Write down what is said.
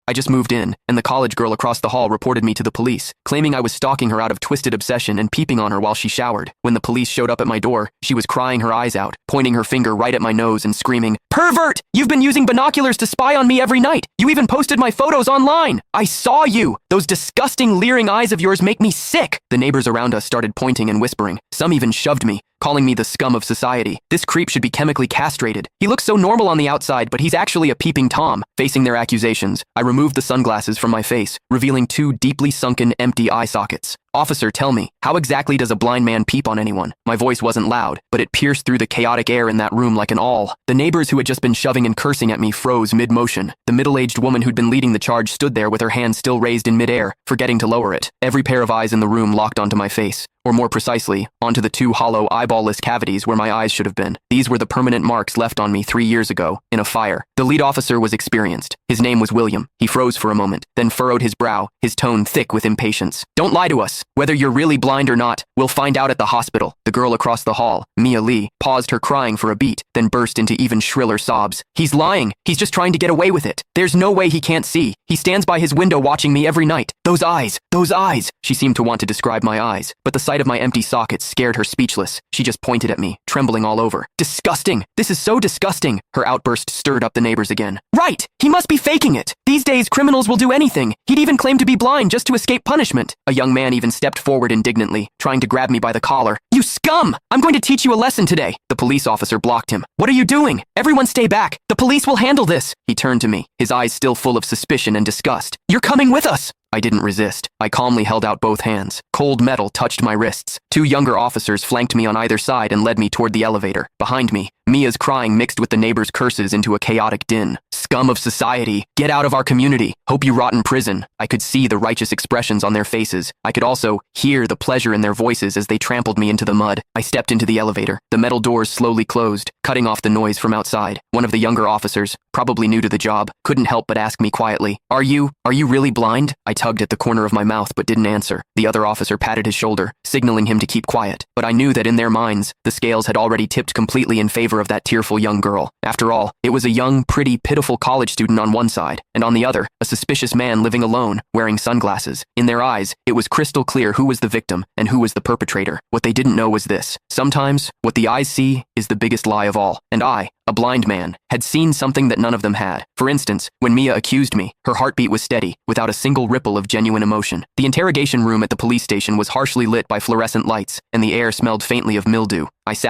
I just moved in, and the college girl across the hall reported me to the police, claiming I was stalking her out of twisted obsession and peeping on her while she showered. When the police showed up at my door, she was crying her eyes out, pointing her finger right at my nose and screaming, "Pervert! You've been using binoculars to spy on me every night! You even posted my photos online! I saw you! Those disgusting, leering eyes of yours make me sick!" The neighbors around us started pointing and whispering. Some even shoved me, calling me the scum of society. This creep should be chemically castrated. He looks so normal on the outside, but he's actually a peeping Tom. Facing their accusations, I removed the sunglasses from my face, revealing two deeply sunken, empty eye sockets. "Officer, tell me, how exactly does a blind man peep on anyone?" My voice wasn't loud, but it pierced through the chaotic air in that room like an awl. The neighbors who had just been shoving and cursing at me froze mid-motion. The middle-aged woman who'd been leading the charge stood there with her hand still raised in mid-air, forgetting to lower it. Every pair of eyes in the room locked onto my face, or more precisely, onto the two hollow, eyeball-less cavities where my eyes should have been. These were the permanent marks left on me 3 years ago, in a fire. The lead officer was experienced. His name was William. He froze for a moment, then furrowed his brow, his tone thick with impatience. "Don't lie to us. Whether you're really blind or not, we'll find out at the hospital." The girl across the hall, Mia Lee, paused her crying for a beat, then burst into even shriller sobs. "He's lying. He's just trying to get away with it. There's no way he can't see. He stands by his window watching me every night. Those eyes, those eyes." She seemed to want to describe my eyes, but the sight of my empty sockets scared her speechless. She just pointed at me, trembling all over. "Disgusting! This is so disgusting!" Her outburst stirred up the neighbors again. "Right! He must be faking it! These days, criminals will do anything. He'd even claim to be blind just to escape punishment." A young man even stepped forward indignantly, trying to grab me by the collar. "You scum! I'm going to teach you a lesson today." The police officer blocked him. "What are you doing? Everyone stay back! The police will handle this!" He turned to me, his eyes still full of suspicion and disgust. "You're coming with us!" I didn't resist. I calmly held out both hands. Cold metal touched my wrists. Two younger officers flanked me on either side and led me toward the elevator. Behind me, Mia's crying mixed with the neighbors' curses into a chaotic din. "Scum of society! Get out of our community! Hope you rot in prison!" I could see the righteous expressions on their faces. I could also hear the pleasure in their voices as they trampled me into the mud. I stepped into the elevator. The metal doors slowly closed, cutting off the noise from outside. One of the younger officers, probably new to the job, couldn't help but ask me quietly, Are you really blind?" I tugged at the corner of my mouth but didn't answer. The other officer patted his shoulder, signaling him to keep quiet. But I knew that in their minds, the scales had already tipped completely in favor of that tearful young girl. After all, it was a young, pretty, pitiful college student on one side, and on the other, a suspicious man living alone, wearing sunglasses. In their eyes, it was crystal clear who was the victim and who was the perpetrator. What they didn't know was this. Sometimes, what the eyes see is the biggest lie of all. And I, a blind man, had seen something that none of them had. For instance, when Mia accused me, her heartbeat was steady, without a single ripple of genuine emotion. The interrogation room at the police station was harshly lit by fluorescent lights, and the air smelled faintly of mildew. I sat